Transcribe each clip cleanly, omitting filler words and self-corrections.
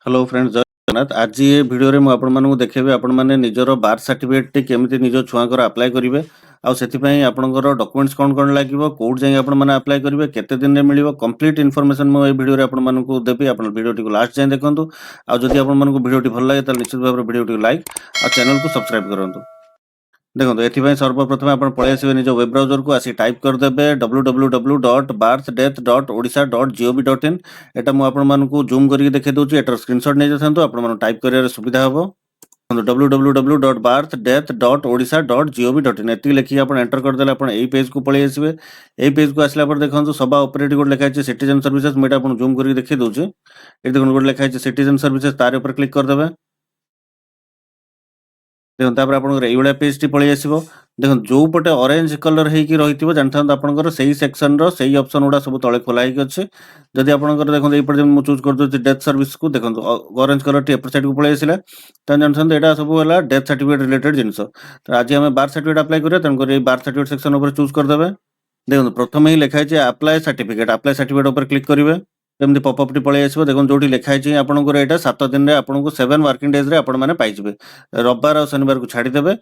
Hello friends जय जगन्नाथ। आज ये वीडियो रे आपण मानू देखेबे आपण माने निजर बार्थ सर्टिफिकेट टी केमिति निज छुआंकर अप्लाई करिवे आ सेति पई आपनकर डॉक्यूमेंट्स कोन लागिवो कोड जाई आपण माने अप्लाई करिवे केते दिन रे मिलिवो कंप्लीट इन्फॉर्मेशन मो ए वीडियो रे आपण मानू देबी आपण वीडियो टी को लास्ट जाई देखंतु आ जदि आपण मानू वीडियो टी भल लागे त निश्चित भाबरे वीडियो टी लाइक आ चैनल को सब्सक्राइब करंतु। देखो ये सर्वप्रथम आप पलि आसवे निज वेब ब्राउजर को आसी टाइप करदे www.birthdeath.odisha.gov.in एटा मु आपण मानकु जूम करके देखे दोची एटर स्क्रीनशॉट नै जथांतु आपण माने टाइप करियर सुविधा हबो। www.birthdeath.odisha.gov.in एति लिखि आपण एंटर कर देले आपण एई पेज को पलि आसवे। एई पेज को आसला पर देखंतु सभा ऑपरेटिव कोड लिखा छै सिटीजन सर्विसेज मेटा आपण जूम करके देखि दोची ए देखन कोड लिखा छै सिटीजन सर्विसेज तार ऊपर क्लिक कर देबे। देखो तापर आपन एई वाला पेज टी पळि आसीबो। देखो जो पटे ऑरेंज कलर हेकी रहितिबो जानथान आपनकर सही सेक्शन रो सही ऑप्शन उडा सब तळे खोला हेकी अछि। जदि आपनकर देखो एई पर मु चूज कर दोछि डेथ सर्विस को देखो ऑरेंज कलर टी एपर साइड को पळि आसिला त जानथान एटा सब होला डेथ सर्टिफिकेट रिलेटेड जिंस। त आज हम बार्थ सर्टिफिकेट अप्लाई करिया तन कर एई बार्थ सर्टिफिकेट सेक्शन ऊपर चूज कर देबे। देखो प्रथम ही लिखा छै अप्लाई सर्टिफिकेट ऊपर क्लिक करिवे एमती पॉपअप टी पळि आसीबो। देखो जोटी लिखा छै आपनकर एटा 7 दिन रे आपनको 7 वर्किंग डेज रे आपण माने पाइ जिवे। रविवार और शनिवार को छाडी देबे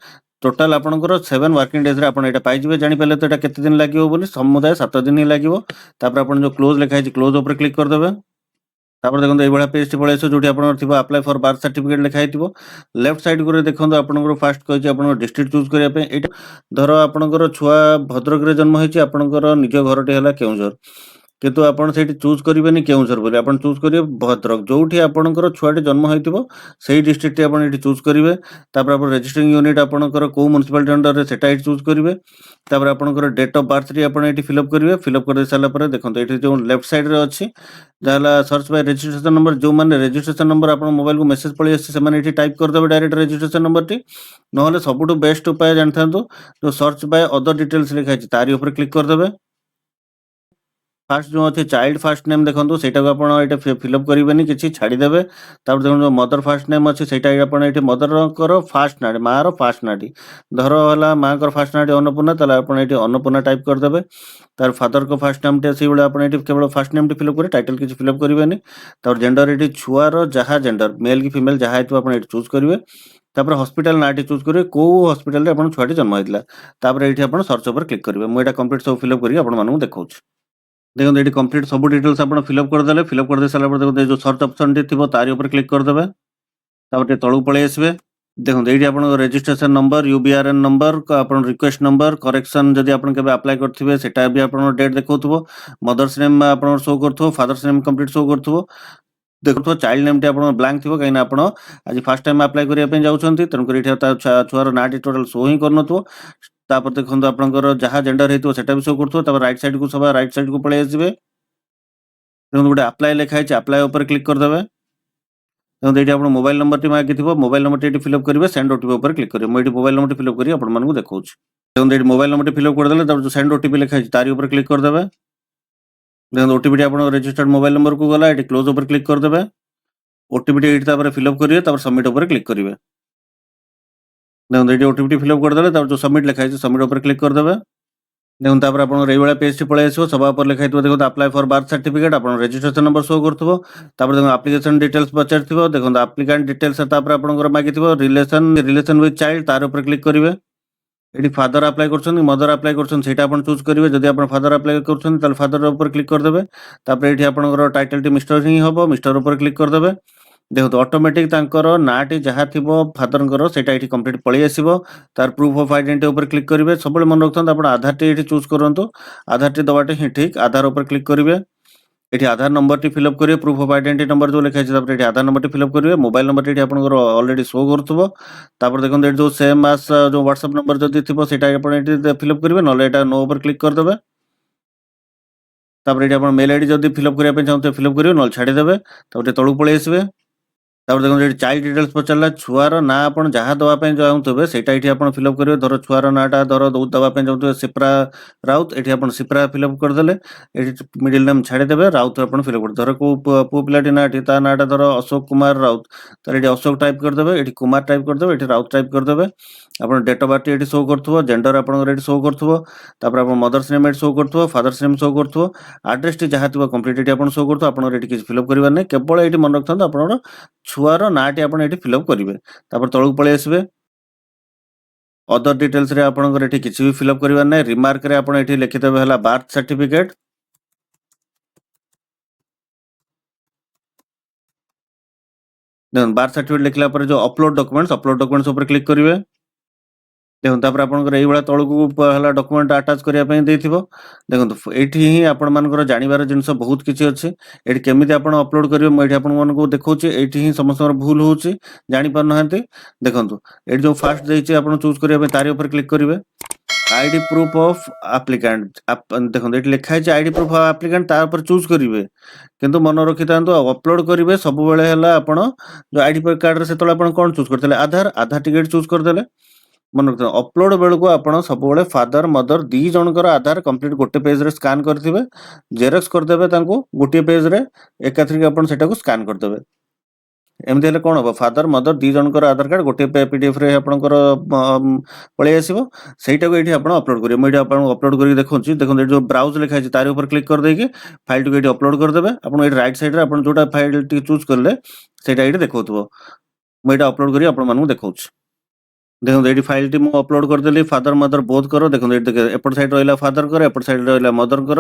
टोटल आपनकर 7 वर्किंग डेज रे आपण एटा पाइ जिवे। जानि पले तो एटा केते दिन लागिवो बोली समुदाय 7 दिन ही लागिवो। तापर आपण जो क्लोज लिखा छै क्लोज ऊपर क्लिक कर देबे। तापर देखो एई बडा पेज टी पळि आसीबो जोटी आपनकर थिबो अप्लाई फॉर बर्थ सर्टिफिकेट लिखा हितिबो। लेफ्ट साइड को देखो आपनकर फर्स्ट कहि छै आपनकर डिस्ट्रिक्ट चूज करिया पे एटा धरो आपनकर छुआ भद्रक रे जन्म होइछि आपनकर निज घरटी हला केउझर किंतु आपण सेठी चूज करिवेनी केउझर बोली आपण चूज करिवे भद्रक जोठी आपणकर छुआटी जन्म होइतिबो सेही डिस्ट्रिक्ट आपण एठी चूज करिवे। तापर आपण रजिस्टरिंग यूनिट आपणकर को म्युनिसिपल अंडर रे सेटा एठी चूज करिवे। तापर आपणकर डेट ऑफ बर्थ टी आपण एठी फिलअप करिवे। फिलअप कर साला पर देखंतु एठी जो लेफ्ट साइड रे अछि जाला सर्च बाय रजिस्ट्रेशन नंबर जो माने रजिस्ट्रेशन नंबर आपण मोबाइल को मेसेज पळि आसी से माने एठी टाइप कर देबे डायरेक्ट रजिस्ट्रेशन नंबर टी नहले सबटु बेस्ट उपाय जानथांतु जो सर्च बाय अदर डिटेल्स लिखा अछि तारी ऊपर क्लिक कर देबे। फास्ट जो अच्छे चाइल्ड फास्ट नेम देखो सेटा को आपण एटा फिलअप करिवेनी किछि छाडी देबे। तापर देखो जो मदर फास्ट नेम अछि सेटा आपण एठी मदर कर फास्ट नाडी मां रो फास्ट नाडी धरो हला मां कर फास्ट नाडी अन्नपूर्णा तले आपण एठी अन्नपूर्णा टाइप कर देबे। तार फादर को फास्ट नेम टे सी बळे आपण एठी केवल फास्ट नेम टी फिलअप करे टाइटल किछि फिलअप करिवेनी। तापर जेंडर एठी छुआ रो जहा जेंडर मेल की फीमेल जहा हेतु आपण एठी चूज करिवे। तापर हॉस्पिटल नाटी चूज करिवे को हॉस्पिटल रे आपण छुआटी जन्म होइतला। तापर एठी आपण सर्च ऊपर क्लिक करिवे। मु एटा कंप्लीट सब फिलअप करी आपण मानू देखौछ। देखो ये कंप्लीट सब डिटेल्स आप फिलअप करदे। फिलअप कर सारा देखो जो सर्च ऑप्शन टी थी तारी ऊपर क्लिक करदे। तापर तळु पळि आसबे। देखो ये आप रजिस्ट्रेशन नंबर यूबीआरएन नंबर आपन रिक्वेस्ट नंबर करेक्शन जदि आपन केबे अप्लाई करथिबे सेटा भी आपन डेट देखौथबो। मदर्स नेम आपन शो करथबो फादर्स नेम कंप्लीट शो करथबो। देखो चाइल्ड नेम टी आपन ब्लैंक थिबो कहिना आपन आज फर्स्ट टाइम अप्लाई करिया पे जाउछंती तन करी छुआर नाटी टोटल शो ही करनथबो। तापर देखो आपनकर जहा जेंडर हेतु सेटा भी शो करथबो। तापर राइट साइड को सब राइट साइड को पळि आसीबे। देखो गोटे अप्लाई लिखा है अप्लाई ऊपर क्लिक कर देबे। देखो एठी आपन मोबाइल नंबर टी मागी थिबो मोबाइल नंबर टी एठी फिलअप करिवे सेंड ओटीपी ऊपर क्लिक करिवे। मु एठी मोबाइल नंबर टी फिलअप करी आपन मानकु देखौछ। देखो एठी मोबाइल नंबर टी फिलअप कर देले तापर जो सेंड ओटीपी लिखा है तारी ऊपर क्लिक कर देबे। देखो ओटीपी टी आपन रजिस्टर्ड मोबाइल नंबर को गला एठी क्लोज ऊपर क्लिक कर देबे। ओटीपी टी एठी तापर फिलअप करिवे तापर सबमिट ऊपर क्लिक करिवे। देखो एठी ओटीपी टी फिलअप कर देले तापर जो सबमिट लिखा है सबमिट ऊपर क्लिक कर देबे। देखो तापर आपन एई वाला पेज टी पळि आसीबो सभा पर लिखा हितबो देखो अप्लाई फॉर बर्थ सर्टिफिकेट आपन रजिस्ट्रेशन नंबर शो करथबो। तापर देखो एप्लीकेशन डिटेल्स पचारथिबो। देखो एप्लीकेंट डिटेल्स तापर आपनकर मागिथिबो रिलेशन विथ चाइल्ड तार ऊपर क्लिक करिवे। एठी फादर अप्लाई करछन मदर अप्लाई करछन सेटा आपन चूज करिवे। जदि आपन फादर अप्लाई करछन ताल फादर ऊपर क्लिक कर देबे। तापर एठी आपनकर टाइटल टी मिस्टर ही हबो मिस्टर ऊपर क्लिक कर देबे। देखो तो ऑटोमेटिक तांकर नाटी जहा थिबो फादरंकर सेटा एठी कंप्लीट पळि आसीबो। तार प्रूफ ऑफ आइडेंटिटी ऊपर क्लिक करिवे। सबले मन रखथन आपण आधार टी एठी चूज करंतु आधार टी दबाटे ही ठीक आधार ऊपर क्लिक करिवे। एठी आधार नंबर टी फिलअप करिवे प्रूफ ऑफ आइडेंटिटी नंबर जो लिखा छै तापर एठी आधार नंबर टी फिलअप करिवे। मोबाइल नंबर टी आपनकर ऑलरेडी शो करथबो। तापर देखो एठी जो सेम एस जो व्हाट्सएप नंबर जदि थिबो सेटा आपण एठी फिलअप करिवे नले एटा नो ऊपर क्लिक कर देबे। तापर एठी आपण मेल आईडी जदि फिलअप करिया पे चाहते फिलअप करिवे नले छाडी देबे। तापर तळु पळि आसीबे। तापर देखो ये चाइल्ड डिटेल्स पचारला छुआर ना आपण जहा दवा पे चाहूतबे सेटा एठी आपण फिलअप करिवे। धरो छुआर नाटा धरो दवा पे चाहूतबे सिप्रा राउत एठी आपण सिप्रा फिलअप कर देले। एठी मिडिल नेम छाडी देबे राउत आपण फिलअप कर धरो को पु पिलाटी नाटी ता नाटा धरो अशोक कुमार राउत तर एठी अशोक टाइप कर देबे। एठी कुमार टाइप कर देबे। एठी राउत टाइप कर देबे। आपण डेट ऑफ बर्थ एठी शो करथबो जेंडर आपण एठी शो करथबो। तापर आपण मदर्स नेम एठी शो करथबो फादर्स नेम शो करथबो। एड्रेस टी जहा थिबो कंप्लीट एठी आपण शो करथबो। आपण एठी किछ फिलअप करिवार नै केवल एठी मन रखथन आपण ଛୁଆର ନାଁଟି ଆପଣ ଏଠି ଫିଲ୍ଅପ୍ କରିବେ। ତାପରେ ତଳକୁ ପଳେଇ ଆସିବେ। ଅଦର ଡିଟେଲ୍ସରେ ଆପଣଙ୍କର ଏଠି କିଛି ବି ଫିଲ୍ଅପ୍ କରିବାର ନାହିଁ। ରିମାର୍କରେ ଆପଣ ଏଠି ଲେଖିଦେବେ ହେଲା ବାର୍ଥ ସାର୍ଟିଫିକେଟ୍। ଦେଖନ୍ତୁ ବାର୍ଥ ସାର୍ଟିଫିକେଟ୍ ଲେଖିଲା ପରେ ଯୋଉ ଅପଲୋଡ୍ ଡକ୍ୟୁମେଣ୍ଟସ୍ ଉପରେ କ୍ଲିକ୍ କରିବେ। ଦେଖନ୍ତୁ ତାପରେ ଆପଣଙ୍କର ଏଇଭଳିଆ ତଳକୁ ହେଲା ଡକ୍ୟୁମେଣ୍ଟ ଆଟାଚ୍ କରିବା ପାଇଁ ଦେଇଥିବ। ଦେଖନ୍ତୁ ଏଇଠି ହିଁ ଆପଣମାନଙ୍କର ଜାଣିବାର ଜିନିଷ ବହୁତ କିଛି ଅଛି। ଏଠି କେମିତି ଆପଣ ଅପଲୋଡ୍ କରିବେ ମୁଁ ଏଠି ଆପଣମାନଙ୍କୁ ଦେଖଉଛି। ଏଇଠି ହିଁ ସମସ୍ତଙ୍କର ଭୁଲ ହଉଛି, ଜାଣିପାରୁନାହାନ୍ତି। ଦେଖନ୍ତୁ ଏଠି ଯୋଉ ଫାଷ୍ଟ ଦେଇଛି ଆପଣ ଚୁଜ୍ କରିବା ପାଇଁ ତାରି ଉପରେ କ୍ଲିକ୍ କରିବେ। ଆଇଡି ପ୍ରୁଫ୍ ଅଫ୍ ଆପ୍ଲିକାଣ୍ଟ ଦେଖନ୍ତୁ ଏଠି ଲେଖା ହେଇଛି ଆଇଡି ପ୍ରୁଫ୍ ଅଫ୍ ଆପ୍ଲିକାଣ୍ଟ, ତା ଉପରେ ଚୁଜ୍ କରିବେ। କିନ୍ତୁ ମନେ ରଖିଥାନ୍ତୁ ଅପଲୋଡ୍ କରିବେ ସବୁବେଳେ ହେଲା ଆପଣ ଯୋଉ ଆଇଡି କାର୍ଡରେ ସେତେବେଳେ ଆପଣ କ'ଣ ଚୁଜ୍ କରିଥିଲେ ଆଧାର ଟିକେଟ୍ ଚୁଜ୍ କରିଦେଲେ। ମନେ ରଖିଥାନ୍ତୁ ଅପଲୋଡ୍ ବେଳକୁ ଆପଣ ସବୁବେଳେ ଫାଦର ମଦର ଦି ଜଣଙ୍କର ଆଧାର କମ୍ପ୍ଲିଟ୍ ଗୋଟେ ପେଜ୍‌ରେ ସ୍କାନ୍ କରିଥିବେ। ଜେରକ୍ସ କରିଦେବେ ତାଙ୍କୁ ଗୋଟିଏ ପେଜ୍‌ରେ ଏକାଥରକେ ଆପଣ ସେଟାକୁ ସ୍କାନ୍ କରିଦେବେ। ଏମିତି ହେଲେ କ'ଣ ହବ ଫାଦର ମଦର ଦି ଜଣଙ୍କର ଆଧାର କାର୍ଡ ଗୋଟିଏ ପିଡିଏଫ୍‌ରେ ଆପଣଙ୍କର ପଳେଇ ଆସିବ। ସେଇଟାକୁ ଏଇଠି ଆପଣ ଅପଲୋଡ୍ କରିବେ। ମୁଁ ଏଇଠି ଆପଣଙ୍କୁ ଅପଲୋଡ୍ କରିକି ଦେଖଉଛି। ଦେଖନ୍ତୁ ଏଠି ଯୋଉ ବ୍ରାଉଜ୍ ଲେଖା ହେଇଛି ତାରି ଉପରେ କ୍ଲିକ୍ କରିଦେଇକି ଫାଇଲଟିକୁ ଏଠି ଅପଲୋଡ୍ କରିଦେବେ। ଆପଣ ଏଠି ରାଇଟ୍ ସାଇଡ୍‌ରେ ଆପଣ ଯୋଉଟା ଫାଇଲଟି ଚୁଜ୍ କଲେ ସେଇଟା ଏଇଠି ଦେଖଉଥିବ। ମୁଁ ଏଇଟା ଅପଲୋଡ୍ କରି ଆପଣମାନଙ୍କୁ ଦେଖଉଛି। ଦେଖନ୍ତୁ ଏଇଠି ଫାଇଲଟି ମୁଁ ଅପଲୋଡ୍ କରିଦେଲି ଫାଦର ମଦର ବୋଥଙ୍କର। ଦେଖନ୍ତୁ ଏଠି ଏପଟ ସାଇଡ୍ ରହିଲା ଫାଦରଙ୍କର, ଏପଟ ସାଇଡ୍ ରହିଲା ମଦରଙ୍କର।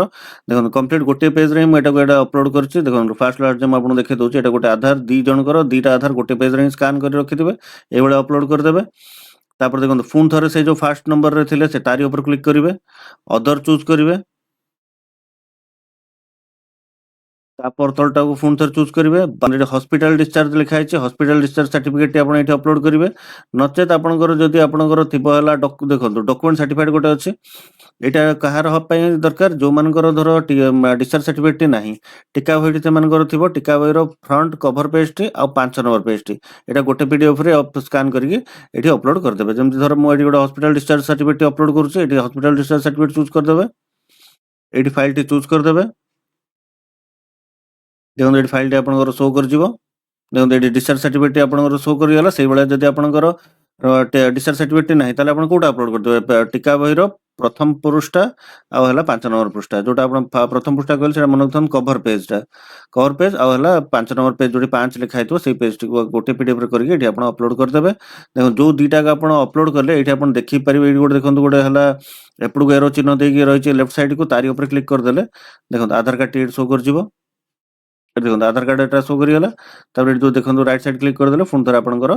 ଦେଖନ୍ତୁ କମ୍ପ୍ଲିଟ୍ ଗୋଟିଏ ପେଜ୍‌ରେ ହିଁ ମୁଁ ଏଟାକୁ ଅପଲୋଡ୍ କରିଛି। ଦେଖନ୍ତୁ ଫାଷ୍ଟ ଲାଷ୍ଟ ମୁଁ ଆପଣଙ୍କୁ ଦେଖେଇ ଦଉଛି। ଏଟା ଗୋଟେ ଆଧାର ଦି ଜଣଙ୍କର ଦିଟା ଆଧାର ଗୋଟେ ପେଜ୍‌ରେ ହିଁ ସ୍କାନ୍ କରି ରଖିଥିବେ। ଏଇଭଳିଆ ଅପଲୋଡ୍ କରିଦେବେ। ତାପରେ ଦେଖନ୍ତୁ ପୁଣି ଥରେ ସେଇ ଯୋଉ ଫାଷ୍ଟ ନମ୍ବରରେ ଥିଲେ ସେ ତାରି ଉପରେ କ୍ଲିକ୍ କରିବେ। ଅଦର ଚୁଜ୍ କରିବେ। ତାପର ତଳଟାକୁ ପୁଣି ଥରେ ଚୁଜ୍ କରିବେ। ଏଠି ହସ୍ପିଟାଲ ଡିସଚାର୍ଜ ଲେଖା ହେଇଛି। ହସ୍ପିଟାଲ ଡିସଚାର୍ଜ ସାର୍ଟିଫିକେଟଟି ଆପଣ ଏଠି ଅପଲୋଡ୍ କରିବେ। ନଚେତ୍ ଆପଣଙ୍କର ଯଦି ଆପଣଙ୍କର ଥିବ ହେଲା ଦେଖନ୍ତୁ ଡକ୍ୟୁମେଣ୍ଟ ସାର୍ଟିଫିକେଟ୍ ଗୋଟେ ଅଛି। ଏଇଟା କାହାର ପାଇଁ ଦରକାର? ଯୋଉମାନଙ୍କର ଧର ଡିସଚାର୍ଜ ସାର୍ଟିଫିକେଟଟି ନାହିଁ, ଟିକା ବହିଟି ସେମାନଙ୍କର ଥିବ। ଟିକା ବହିର ଫ୍ରଣ୍ଟ କଭର ପେଜ୍‌ଟି ଆଉ 5 ନମ୍ବର ପେଜ୍‌ଟି ଏଇଟା ଗୋଟେ ପିଡିଏଫ୍‌ରେ ସ୍କାନ୍ କରିକି ଏଠି ଅପଲୋଡ୍ କରିଦେବେ। ଯେମିତି ଧର ମୁଁ ଏଠି ଗୋଟେ ହସ୍ପିଟାଲ ଡିସଚାର୍ଜ ସାର୍ଟିଫିକେଟଟି ଅପଲୋଡ୍ କରୁଛି। ଏଠି ହସ୍ପିଟାଲ ଡିସଚାର୍ଜ ସାର୍ଟିଫିକେଟ ଚୁଜ୍ କରିଦେବେ। ଏଇଠି ଫାଇଲଟି ଚୁଜ୍ କରିଦେବେ। ଦେଖନ୍ତୁ ଏଠି ଫାଇଲଟି ଆପଣଙ୍କର ଶୋ କରିଯିବ। ଦେଖନ୍ତୁ ଏଠି ଡିସଚାର୍ଜ ସାର୍ଟିଫିକେଟଟି ଆପଣଙ୍କର ଶୋ କରିଗଲା। ସେଇଭଳିଆ ଯଦି ଆପଣଙ୍କର ଡିସଚାର୍ଜ ସାର୍ଟିଫିକେଟଟି ନାହିଁ ତାହେଲେ ଆପଣ କୋଉଟା ଅପଲୋଡ୍ କରିଦେବେ? ଟିକା ବହିର ପ୍ରଥମ ପୃଷ୍ଠା ଆଉ ହେଲା 5 ନମ୍ବର ପୃଷ୍ଠା। ଯୋଉଟା ଆପଣ ପ୍ରଥମ ପୃଷ୍ଠା କହିଲେ ସେଟା ମନେ ରଖିଥାନ୍ତୁ କଭର ପେଜ୍‌ଟା। କଭର ପେଜ୍ ଆଉ ହେଲା 5 ନମ୍ବର ପେଜ୍ ଯୋଉଠି 5 ଲେଖା ହେଇଥିବ ସେଇ ପେଜ୍‌ଟିକୁ ଗୋଟେ ପିଡିଏଫ୍‌ରେ କରିକି ଏଠି ଆପଣ ଅପଲୋଡ୍ କରିଦେବେ। ଦେଖନ୍ତୁ ଯୋଉ ଦିଟାକ ଆପଣ ଅପଲୋଡ୍ କଲେ ଏଇଠି ଆପଣ ଦେଖିପାରିବେ। ଏଇଠି ଗୋଟେ ଦେଖନ୍ତୁ ଗୋଟେ ହେଲା ଏପଟକୁ ଏରୋ ଚିହ୍ନ ଦେଇକି ରହିଛି ଲେଫ୍ଟ ସାଇଡ୍‌କୁ ତାରି ଉପରେ କ୍ଲିକ୍ କରିଦେଲେ ଦେଖନ୍ତୁ ଆଧାର କାର୍ଡଟି ଏଠି ଶୋ କରିଯିବ। ଏଠି ଦେଖନ୍ତୁ ଆଧାର କାର୍ଡ ଏଟା ଶୋ କରିଗଲା। ତାପରେ ଏଠି ଯୋଉ ଦେଖନ୍ତୁ ରାଇଟ୍ ସାଇଡ୍ କ୍ଲିକ୍ କରିଦେଲେ ପୁଣି ଥରେ ଆପଣଙ୍କର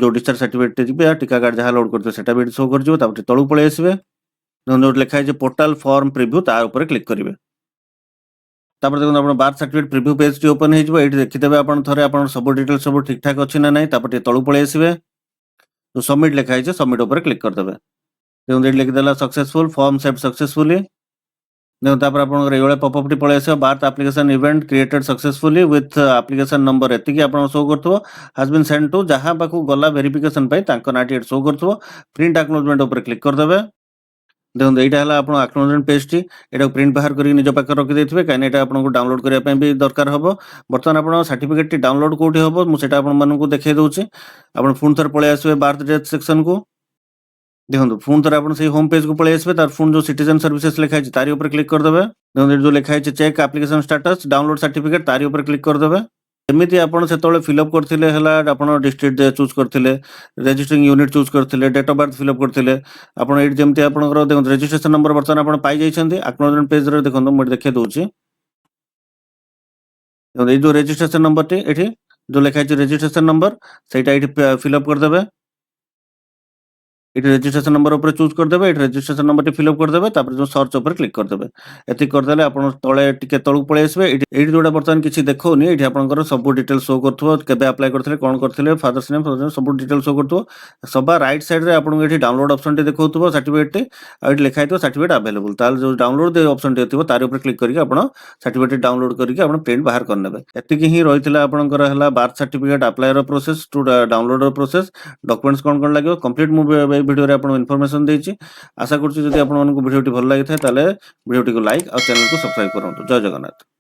ଯୋଉ ଡିସଚାର୍ଜ ସାର୍ଟିଫିକେଟଟି ଯିବେ ଟିକା କାର୍ଡ ଯାହା ଲୋଡ୍ କରିଥିବେ ସେଟା ବି ଏଠି ଶୋ କରିଯିବ। ତାପରେ ତଳକୁ ପଳେଇ ଆସିବେ। ଦେଖନ୍ତୁ ଯୋଉଠି ଲେଖା ହେଇଛି ପୋର୍ଟାଲ ଫର୍ମ ପ୍ରିଭ୍ୟୁ ତା ଉପରେ କ୍ଲିକ୍ କରିବେ। ତାପରେ ଦେଖନ୍ତୁ ଆପଣ ବାର୍ଥ ସାର୍ଟିଫିକେଟ ପ୍ରିଭ୍ୟୁ ପେଜ୍‌ଟି ଓପନ୍ ହେଇଯିବ। ଏଇଠି ଦେଖିଦେବେ ଆପଣ ଥରେ ଆପଣଙ୍କର ସବୁ ଡିଟେଲ୍ସ ସବୁ ଠିକ୍ ଠାକ୍ ଅଛି ନା ନାହିଁ। ତାପରେ ଟିକେ ତଳକୁ ପଳେଇ ଆସିବେ। ଯୋଉ ସବମିଟ୍ ଲେଖା ହେଇଛି ସବମିଟ୍ ଉପରେ କ୍ଲିକ୍ କରିଦେବେ। ଦେଖନ୍ତୁ ଏଠି ଲେଖିଦେଲା ସକ୍ସେସଫୁଲ ଫର୍ମ ସେଭ୍ ସକ୍ସେସଫୁଲି। ଦେଖନ୍ତୁ ତାପରେ ଆପଣଙ୍କର ଏଇଭଳିଆ ପପଅପ୍‌ଟି ପଳେଇ ଆସିବ। Birth application event created successfully with application number ଏତିକି ଆପଣଙ୍କ ଶୋ କରୁଥିବ। ହାଜ୍ ବିନ୍ ସେଣ୍ଡ ଟୁ ଯାହା ପାଖକୁ ଗଲା ଭେରିଫିକେସନ ପାଇଁ ତାଙ୍କ ନାଁଟି ଏଠି ଶୋ କରୁଥିବ। ପ୍ରିଣ୍ଟ ଆକ୍ନୋଲେଜମେଣ୍ଟ ଉପରେ କ୍ଲିକ୍ କରିଦେବେ। ଦେଖନ୍ତୁ ଏଇଟା ହେଲା ଆପଣ ଆକ୍ନୋଲେଜମେଣ୍ଟ ପେଜ୍‌ଟି। ଏଟାକୁ ପ୍ରିଣ୍ଟ ବାହାର କରିକି ନିଜ ପାଖରେ ରଖିଦେଇଥିବେ କାହିଁକି ଏଟା ଆପଣଙ୍କୁ ଡାଉନଲୋଡ୍ କରିବା ପାଇଁ ବି ଦରକାର ହବ। ବର୍ତ୍ତମାନ ଆପଣଙ୍କ ସାର୍ଟିଫିକେଟଟି ଡାଉନଲୋଡ୍ କୋଉଠି ହବ ମୁଁ ସେଟା ଆପଣମାନଙ୍କୁ ଦେଖେଇ ଦଉଛି। ଆପଣ ପୁଣି ଥରେ ପଳେଇ ଆସିବେ ବାର୍ଥ ଡେଟ୍ ସେକ୍ସନକୁ। ଦେଖନ୍ତୁ ପୁଣି ଥରେ ଆପଣ ସେଇ ହୋମ୍ ପେଜ୍‌କୁ ପଳେଇ ଆସିବେ। ତାର ପୁଣି ଯୋଉ ସିଟିଜେନ୍ ସର୍ଭିସେସ୍ ଲେଖା ହେଇଛି ତାରି ଉପରେ କ୍ଲିକ୍ କରିଦେବେ। ଦେଖନ୍ତୁ ଏଠି ଯୋଉ ଲେଖା ହେଇଛି check application status download certificate ତାରି ଉପରେ କ୍ଲିକ୍ କରିଦେବେ। ଏମିତି ଆପଣ ସେତେବେଳେ ଫିଲ୍ଅପ୍ କରିଥିଲେ ହେଲା ଆପଣ ଡିଷ୍ଟ୍ରିକ୍ଟ ଚୁଜ୍ କରିଥିଲେ, ରେଜିଷ୍ଟ୍ରିଂ ୟୁନିଟ୍ ଚୁଜ୍ କରିଥିଲେ, ଡେଟ୍ ଅଫ୍ ବାର୍ଥ ଫିଲ୍ଅପ୍ କରିଥିଲେ। ଆପଣ ଏଇଠି ଯେମିତି ଆପଣଙ୍କର ଦେଖନ୍ତୁ ରେଜିଷ୍ଟ୍ରେସନ ନମ୍ବର ବର୍ତ୍ତମାନ ଆପଣ ପାଇଯାଇଛନ୍ତି। ଆକ୍ନୋଲେଜମେଣ୍ଟ ପେଜ୍‌ରେ ଦେଖନ୍ତୁ ମୁଁ ଏଠି ଦେଖେଇ ଦଉଛି। ଦେଖନ୍ତୁ ଏଇ ଯୋଉ ରେଜିଷ୍ଟ୍ରେସନ ନମ୍ବରଟି ଏଠି ଯୋଉ ଲେଖା ହେଇଛି ରେଜିଷ୍ଟ୍ରେସନ ନମ୍ବର ସେଇଟା ଏଇଠି ଫିଲ୍ଅପ୍ କରିଦେବେ। ଏଠି ରେଜିଷ୍ଟ୍ରେସନ ନମ୍ବର ଉପରେ ଚୁଜ୍ କରିଦେବେ। ଏଠି ରେଜିଷ୍ଟ୍ରେସନ ନମ୍ବରଟି ଫିଲ୍ଅପ୍ କରିଦେବେ। ତାପରେ ଯୋଉ ସର୍ଚ୍ଚ ଉପରେ କ୍ଲିକ୍ କରିଦେବେ। ଏତିକି କରିଦେଲେ ଆପଣ ତଳେ ଟିକେ ତଳକୁ ପଳେଇ ଆସିବେ। ଏଇଠି ଯୋଉଟା ବର୍ତ୍ତମାନ କିଛି ଦେଖଉନି ଏଇଠି ଆପଣଙ୍କର ସବୁ ଡିଟେଲ୍ସ ଶୋ କରୁଥିବ। କେବେ ଆପ୍ଲାଏ କରିଥିଲେ, କ'ଣ କରିଥିଲେ, ଫାଦର୍ସ ନେମ୍ ସବୁ ଡିଟେଲ୍ସ ଶୋ କରୁଥିବ। ସବା ରାଇଟ୍ ସାଇଡ୍‌ରେ ଆପଣଙ୍କୁ ଏଠି ଡାଉନଲୋଡ୍ ଅପସନଟି ଦେଖଉଥିବ ସାର୍ଟିଫିକେଟଟି। ଆଉ ଏଠି ଲେଖା ହେଇଥିବ ସାର୍ଟିଫିକେଟ ଆଭେଲେବୁଲ୍। ତାହେଲେ ଯୋଉ ଡାଉନଲୋଡ୍ ଅପସନଟି ଥିବ ତାରି ଉପରେ କ୍ଲିକ୍ କରିକି ଆପଣ ସାର୍ଟିଫିକେଟଟି ଡାଉନଲୋଡ୍ କରିକି ଆପଣ ପ୍ରିଣ୍ଟ ବାହାର କରିନେବେ। ଏତିକି ହିଁ ରହିଥିଲା ଆପଣଙ୍କର ହେଲା ବାର୍ଥ ସାର୍ଟିଫିକେଟ ଆପ୍ଲାଏର ପ୍ରୋସେସ୍ ଟୁ ଡାଉନଲୋଡ୍‌ର ପ୍ରୋସେସ୍। ଡକ୍ୟୁମେଣ୍ଟସ୍ କ'ଣ ଲାଗିବ କମ୍ପ୍ଲିଟ୍ ମୁଁ ଏଇ ଭିଡିଓରେ ଆପଣଙ୍କୁ ଇନଫର୍ମେସନ୍ ଦେଇଛି। ଆଶା କରୁଛି ଯଦି ଆପଣମାନଙ୍କୁ ଭିଡିଓଟି ଭଲ ଲାଗିଥାଏ ତାହେଲେ ଭିଡିଓଟିକୁ ଲାଇକ୍ ଆଉ ଚ୍ୟାନେଲକୁ ସବସ୍କ୍ରାଇବ୍ କରନ୍ତୁ। ଜୟ ଜଗନ୍ନାଥ।